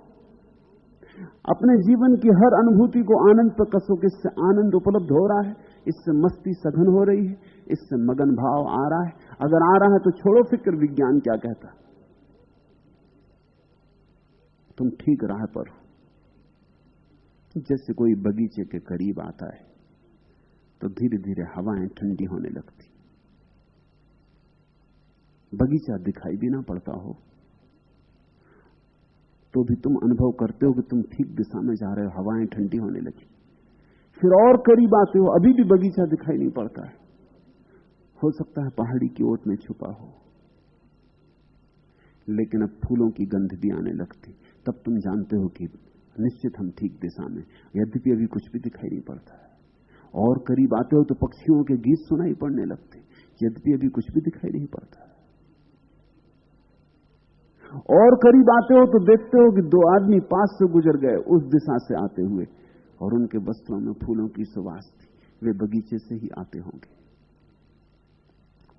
अपने जीवन की हर अनुभूति को आनंद पर कसो। किससे आनंद उपलब्ध हो रहा है, इससे मस्ती सघन हो रही है, इससे मगन भाव आ रहा है। अगर आ रहा है तो छोड़ो फिक्र विज्ञान क्या कहता, तुम ठीक राह पर हो। जैसे कोई बगीचे के करीब आता है तो धीरे धीरे हवाएं ठंडी होने लगती, बगीचा दिखाई भी ना पड़ता हो तो भी तुम अनुभव करते हो कि तुम ठीक दिशा में जा रहे हो, हवाएं ठंडी होने लगी। फिर और करीब आते हो, अभी भी बगीचा दिखाई नहीं पड़ता है, हो सकता है पहाड़ी की ओट में छुपा हो, लेकिन अब फूलों की गंध भी आने लगती। तब तुम जानते हो कि निश्चित हम ठीक दिशा में, यद्यपि अभी कुछ भी दिखाई नहीं पड़ता है। और करीब आते हो तो पक्षियों के गीत सुनाई पड़ने लगते, यद्यपि अभी कुछ भी दिखाई नहीं पड़ता। और करीब आते हो तो देखते हो कि 2 आदमी पास से गुजर गए उस दिशा से आते हुए, और उनके वस्त्रों में फूलों की सुवास थी, वे बगीचे से ही आते होंगे।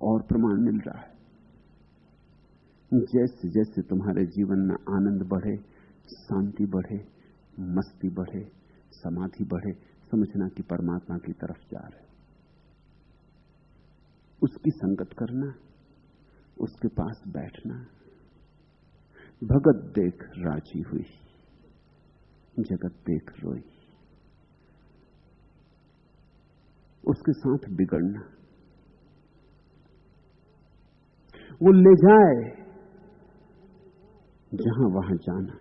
और प्रमाण मिल रहा है, जैसे जैसे तुम्हारे जीवन में आनंद बढ़े, शांति बढ़े, मस्ती बढ़े, समाधि बढ़े, समझना कि परमात्मा की तरफ जा रहे, उसकी संगत करना, उसके पास बैठना। भगत देख राजी हुई, जगत देख रोई। उसके साथ बिगड़ना, वो ले जाए जहां वहां जाना।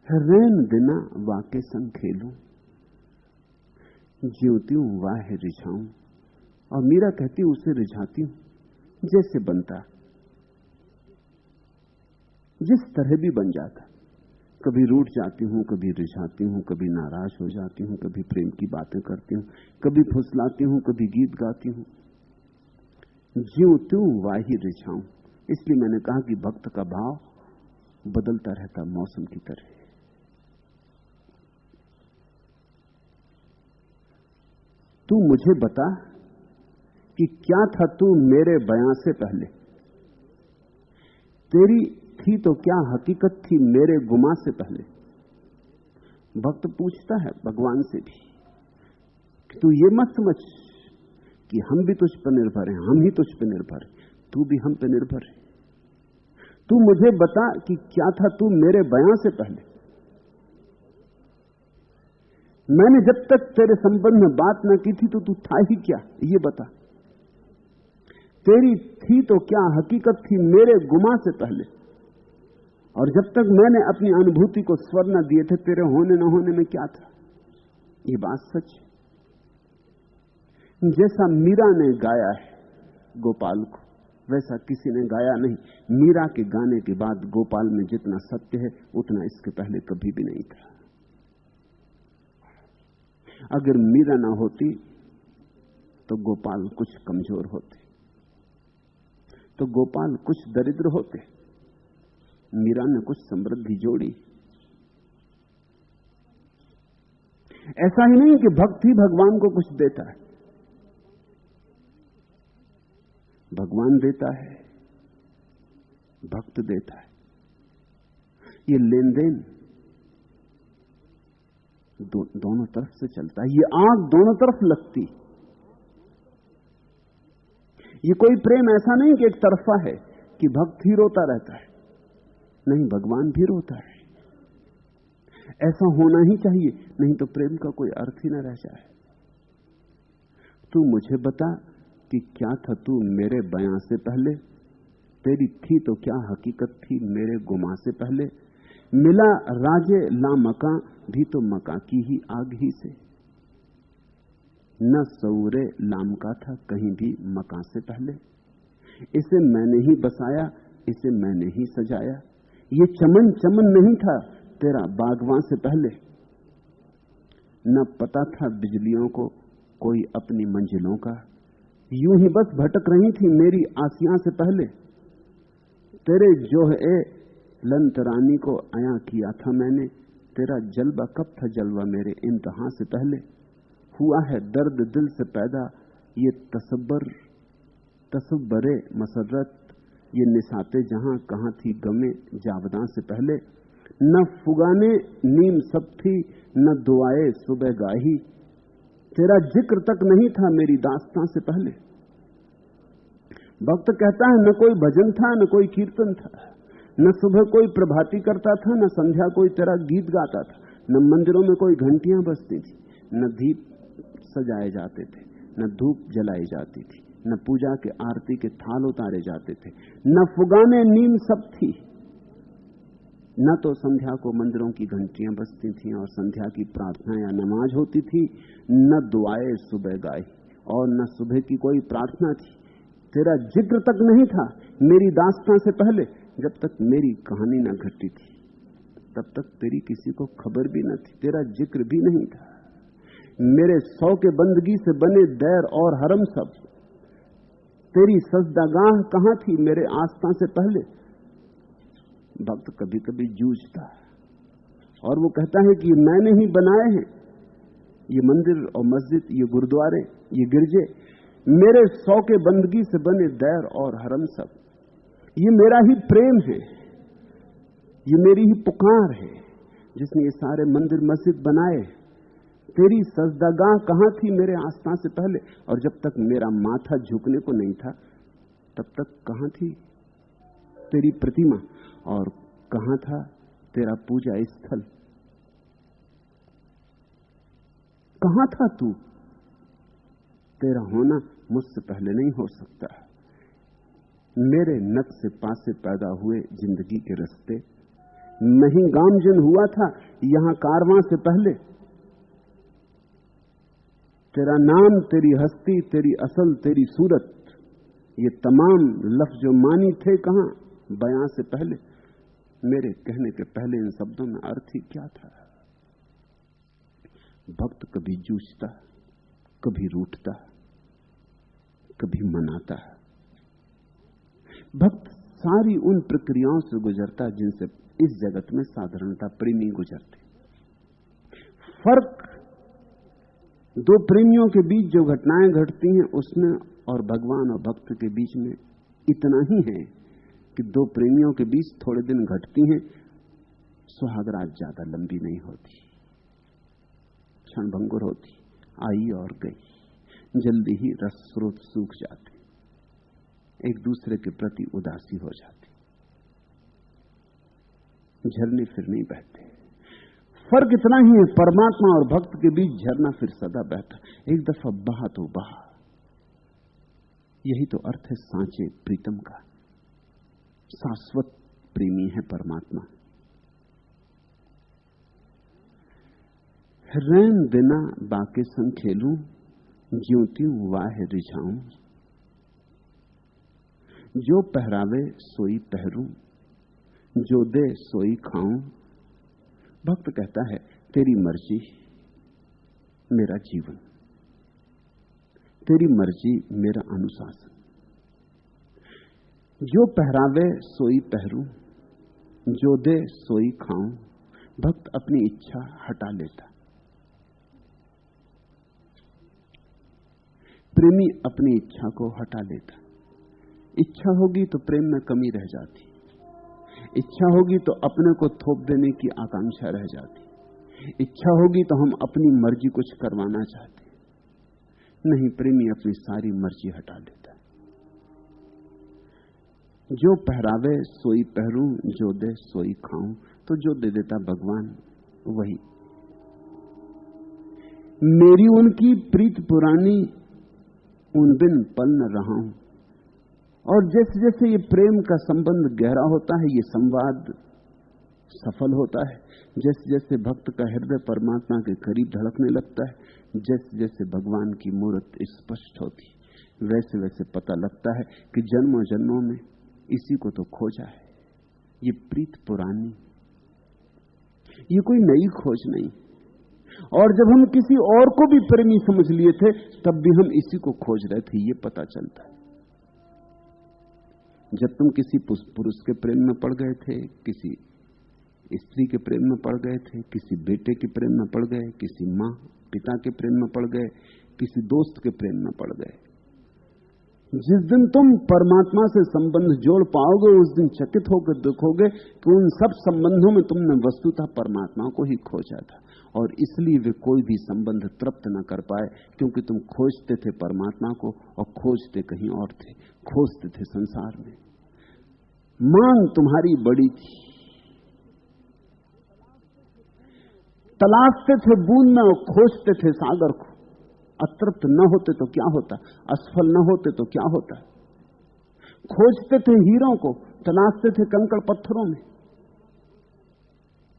रैन दिना वाके संग खेलूं, ज्योति हूं वाह रिझाऊं। और मीरा कहती उसे रिझाती हूं जैसे बनता। जिस तरह भी बन जाता। कभी रूठ जाती हूं, कभी रिझाती हूं, कभी नाराज हो जाती हूं, कभी प्रेम की बातें करती हूं, कभी फुसलाती हूं, कभी गीत गाती हूं। ज्यों त्यों वाही रिझाऊं। इसलिए मैंने कहा कि भक्त का भाव बदलता रहता मौसम की तरह। तू मुझे बता कि क्या था तू मेरे बयां से पहले। तेरी थी तो क्या हकीकत थी मेरे गुमा से पहले। भक्त पूछता है भगवान से भी कि तू ये मत समझ कि हम भी तुझ पर निर्भर हैं, हम ही तुझ पर निर्भर हैं, तू भी हम पर निर्भर है। तू मुझे बता कि क्या था तू मेरे बयां से पहले। मैंने जब तक तेरे संबंध में बात न की थी तो तू था ही क्या, ये बता। तेरी थी तो क्या हकीकत थी मेरे गुमा से पहले। और जब तक मैंने अपनी अनुभूति को स्वर न दिए थे, तेरे होने न होने में क्या था। ये बात सच है। जैसा मीरा ने गाया है गोपाल को, वैसा किसी ने गाया नहीं। मीरा के गाने के बाद गोपाल में जितना सत्य है उतना इसके पहले कभी भी नहीं था। अगर मीरा ना होती तो गोपाल कुछ कमजोर होते, तो गोपाल कुछ दरिद्र होते। मीरा ने कुछ समृद्धि जोड़ी। ऐसा ही नहीं कि भक्त ही भगवान को कुछ देता है, भगवान देता है, भक्त देता है। ये लेन देन दोनों तरफ से चलता है। ये आग दोनों तरफ लगती। ये कोई प्रेम ऐसा नहीं कि एक तरफा है कि भक्त ही रोता रहता है। नहीं, भगवान भी रोता है। ऐसा होना ही चाहिए, नहीं तो प्रेम का कोई अर्थ ही न रह जाए। तू मुझे बता कि क्या था तू मेरे बयां से पहले। तेरी थी तो क्या हकीकत थी मेरे गुमा से पहले। मिला राजे ला मका भी तो मका की ही आग ही से। न सऊरे लाम का था कहीं भी मका से पहले। इसे मैंने ही बसाया, इसे मैंने ही सजाया। ये चमन चमन नहीं था तेरा बागवां से पहले। न पता था बिजलियों को कोई अपनी मंजिलों का। यूं ही बस भटक रही थी मेरी आसियां से पहले। तेरे जो है लंतरानी को आया किया था मैंने। तेरा जलवा कब था जलवा मेरे इंतहा से पहले। हुआ है दर्द दिल से पैदा ये तसब्बरे मसरत। ये निसाते जहां कहां थी गमे जावदां से पहले। न फुगाने नीम सब थी न दुआए सुबह गाही। तेरा जिक्र तक नहीं था मेरी दास्तां से पहले। भक्त कहता है न कोई भजन था न कोई कीर्तन था, न सुबह कोई प्रभाती करता था, न संध्या कोई तेरा गीत गाता था, न मंदिरों में कोई घंटियां बजती थी, न दीप सजाए जाते थे, न धूप जलाई जाती थी, न पूजा के आरती के थाल उतारे जाते थे, न फुगाने नीम सब थी, न तो संध्या को मंदिरों की घंटियां बजती थी और संध्या की प्रार्थना या नमाज होती थी, न दुआए सुबह गाई और न सुबह की कोई प्रार्थना थी। तेरा जिक्र तक नहीं था मेरी दास्तां से पहले। जब तक मेरी कहानी न घटी थी तब तक तेरी किसी को खबर भी न थी, तेरा जिक्र भी नहीं था। मेरे 100 के बंदगी से बने दैर और हरम सब। तेरी सजदागाह कहां थी मेरे आस्था से पहले। भक्त कभी कभी जूझता है और वो कहता है कि मैंने ही बनाए हैं ये मंदिर और मस्जिद, ये गुरुद्वारे, ये गिरजे। मेरे 100 के बंदगी से बने दैर और हरम सब। ये मेरा ही प्रेम है, ये मेरी ही पुकार है जिसने ये सारे मंदिर मस्जिद बनाए। तेरी सजदागाह कहां थी मेरे आस्था से पहले। और जब तक मेरा माथा झुकने को नहीं था तब तक कहां थी तेरी प्रतिमा और कहां था तेरा पूजा स्थल। कहां था तू। तेरा होना मुझसे पहले नहीं हो सकता। मेरे नक से पासे पैदा हुए जिंदगी के रास्ते। मैं ही गामजन हुआ था यहां कारवां से पहले। तेरा नाम, तेरी हस्ती, तेरी असल, तेरी सूरत, ये तमाम लफ्ज जो मानी थे कहां बयां से पहले। मेरे कहने के पहले इन शब्दों में अर्थ ही क्या था? भक्त कभी जूझता, कभी रूठता, कभी मनाता। भक्त सारी उन प्रक्रियाओं से गुजरता जिनसे इस जगत में साधारणता प्रेमी गुजरते। फर्क दो प्रेमियों के बीच जो घटनाएं घटती हैं उसमें और भगवान और भक्त के बीच में इतना ही है कि दो प्रेमियों के बीच थोड़े दिन घटती हैं, सुहागरात ज्यादा लंबी नहीं होती, क्षणभंगुर होती, आई और गई, जल्दी ही रस स्रोत सूख जाते, एक दूसरे के प्रति उदासी हो जाती, झरने फिर नहीं बहते। फर्क इतना ही है, परमात्मा और भक्त के बीच झरना फिर सदा बहता, एक दफा बहा तो बहा। यही तो अर्थ है सांचे प्रीतम का। शाश्वत प्रेमी है परमात्मा। रैन बिना बाके संग खेलूं, ज्योतियों वाह रिझाऊं, जो पहरावे सोई पहरूं, जो दे सोई खाऊं। भक्त कहता है तेरी मर्जी मेरा जीवन, तेरी मर्जी मेरा अनुशासन, जो पहरावे सोई पहरूं, जो दे सोई खाऊं। भक्त अपनी इच्छा हटा लेता, प्रेमी अपनी इच्छा को हटा लेता। इच्छा होगी तो प्रेम में कमी रह जाती, इच्छा होगी तो अपने को थोप देने की आकांक्षा रह जाती, इच्छा होगी तो हम अपनी मर्जी कुछ करवाना चाहते। नहीं, प्रेमी अपनी सारी मर्जी हटा लेता। जो पहरावे सोई पहरूं, जो दे सोई खाऊं। तो जो दे देता भगवान वही। मेरी उनकी प्रीत पुरानी, उन बिन पल न रहा हूं। और जैसे जैसे ये प्रेम का संबंध गहरा होता है, ये संवाद सफल होता है, जैसे जैसे भक्त का हृदय परमात्मा के करीब धड़कने लगता है, जैसे जैसे भगवान की मूर्त स्पष्ट होती, वैसे वैसे पता लगता है कि जन्मों जन्मों में इसी को तो खोजा है। ये प्रीत पुरानी, ये कोई नई खोज नहीं। और जब हम किसी और को भी प्रेमी समझ लिए थे, तब भी हम इसी को खोज रहे थे, ये पता चलता है। जब तुम किसी पुरुष के प्रेम में पड़ गए थे, किसी स्त्री के प्रेम में पड़ गए थे, किसी बेटे के प्रेम में पड़ गए, किसी माँ पिता के प्रेम में पड़ गए, किसी दोस्त के प्रेम में पड़ गए, जिस दिन तुम परमात्मा से संबंध जोड़ पाओगे, उस दिन चकित होकर देखोगे कि उन सब संबंधों में तुमने वस्तुतः परमात्मा को ही खोजा था। और इसलिए वे कोई भी संबंध तृप्त न कर पाए, क्योंकि तुम खोजते थे परमात्मा को और खोजते कहीं और थे, खोजते थे संसार में। मांग तुम्हारी बड़ी थी, तलाशते थे बूंद में और खोजते थे सागर को। अतृप्त न होते तो क्या होता, असफल न होते तो क्या होता। खोजते थे हीरों को, तलाशते थे कंकड़ पत्थरों में।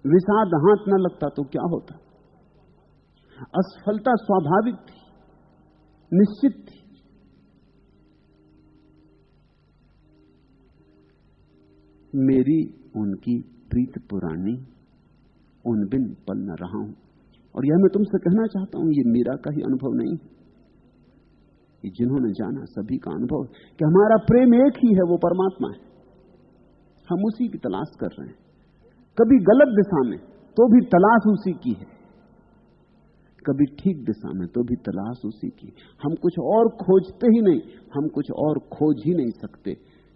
विषाद हाथ न लगता तो क्या होता। असफलता स्वाभाविक थी, निश्चित थी। मेरी उनकी प्रीत पुरानी, उन बिन पल न रहा हूं। और यह मैं तुमसे कहना चाहता हूं, ये मीरा का ही अनुभव नहीं, ये जिन्होंने जाना सभी का अनुभव है कि हमारा प्रेम एक ही है, वो परमात्मा है। हम उसी की तलाश कर रहे हैं, कभी गलत दिशा में तो भी तलाश उसी की है, कभी ठीक दिशा में तो भी तलाश उसी की। हम कुछ और खोजते ही नहीं, हम कुछ और खोज ही नहीं सकते।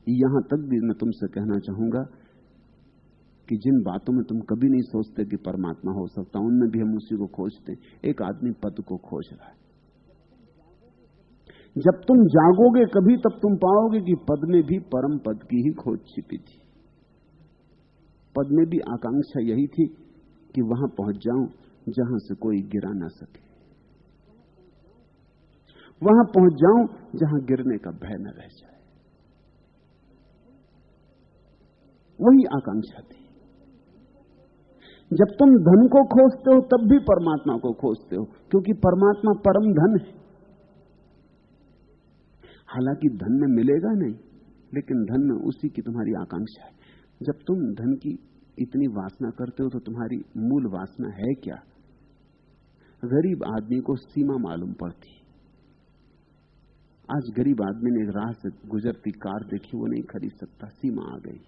यहां तक भी मैं तुमसे कहना चाहूंगा कि जिन बातों में तुम कभी नहीं सोचते कि परमात्मा हो सकता, उनमें भी हम उसी को खोजते। एक आदमी पद को खोज रहा है। जब तुम जागोगे कभी, तब तुम पाओगे कि पद में भी परम पद की ही खोज छिपी थी। पद में भी आकांक्षा यही थी कि वहां पहुंच जाऊं जहां से कोई गिरा ना सके, वहां पहुंच जाऊं जहां गिरने का भय न रह जाए। वही आकांक्षा थी। जब तुम धन को खोजते हो, तब भी परमात्मा को खोजते हो, क्योंकि परमात्मा परम धन है। हालांकि धन में मिलेगा नहीं, लेकिन धन में उसी की तुम्हारी आकांक्षा है। जब तुम धन की इतनी वासना करते हो तो तुम्हारी मूल वासना है क्या? गरीब आदमी को सीमा मालूम पड़ती। आज गरीब आदमी ने एक राह से गुजरती कार देखी, वो नहीं खरीद सकता, सीमा आ गई,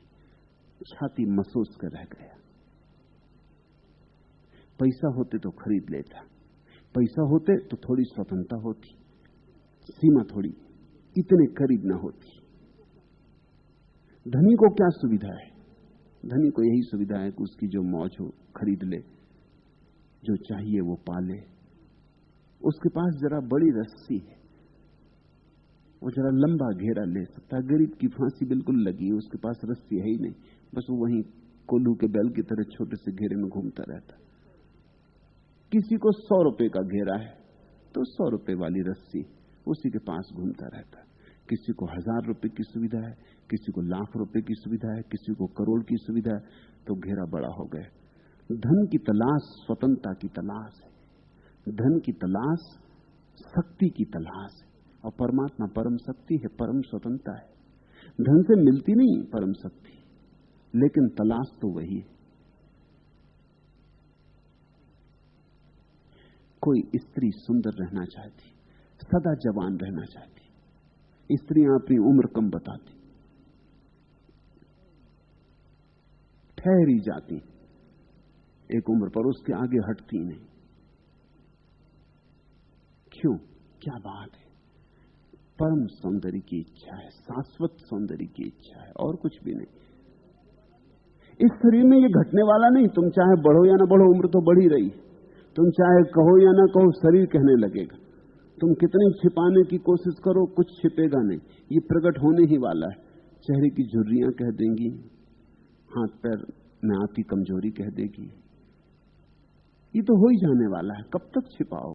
छाती महसूस कर रह गया। पैसा होते तो खरीद लेता, पैसा होते तो थोड़ी स्वतंत्रता होती, सीमा थोड़ी इतने करीब ना होती। धनी को क्या सुविधा है? धनी को यही सुविधा है कि उसकी जो मौज हो खरीद ले, जो चाहिए वो पाले। उसके पास जरा बड़ी रस्सी है, वो जरा लंबा घेरा ले सकता है। गरीब की फांसी बिल्कुल लगी है, उसके पास रस्सी है ही नहीं, बस वो वहीं कोल्हू के बैल की तरह छोटे से घेरे में घूमता रहता। किसी को 100 रुपए का घेरा है तो 100 रुपए वाली रस्सी उसी के पास घूमता रहता। किसी को 1000 रुपए की सुविधा है, किसी को लाख रुपए की सुविधा है, किसी को करोड़ की सुविधा है, तो घेरा बड़ा हो गया। धन की तलाश स्वतंत्रता की तलाश है, धन की तलाश शक्ति की तलाश है, और परमात्मा परम शक्ति है, परम स्वतंत्रता है। धन से मिलती नहीं परम शक्ति, लेकिन तलाश तो वही है। कोई स्त्री सुंदर रहना चाहती, सदा जवान रहना चाहती। स्त्रियां अपनी उम्र कम बताती, ठहरी जाती एक उम्र पर, उसके आगे हटती नहीं। क्यों? क्या बात है? परम सौंदर्य की इच्छा है, शाश्वत सौंदर्य की इच्छा है, और कुछ भी नहीं। इस शरीर में ये घटने वाला नहीं। तुम चाहे बढ़ो या ना बढ़ो, उम्र तो बढ़ी रही। तुम चाहे कहो या ना कहो, शरीर कहने लगेगा। तुम कितने छिपाने की कोशिश करो, कुछ छिपेगा नहीं, ये प्रकट होने ही वाला है। चेहरे की झुर्रियां कह देंगी, हाथ पैर में आती कमजोरी कह देगी, ये तो हो ही जाने वाला है। कब तक छिपाओ?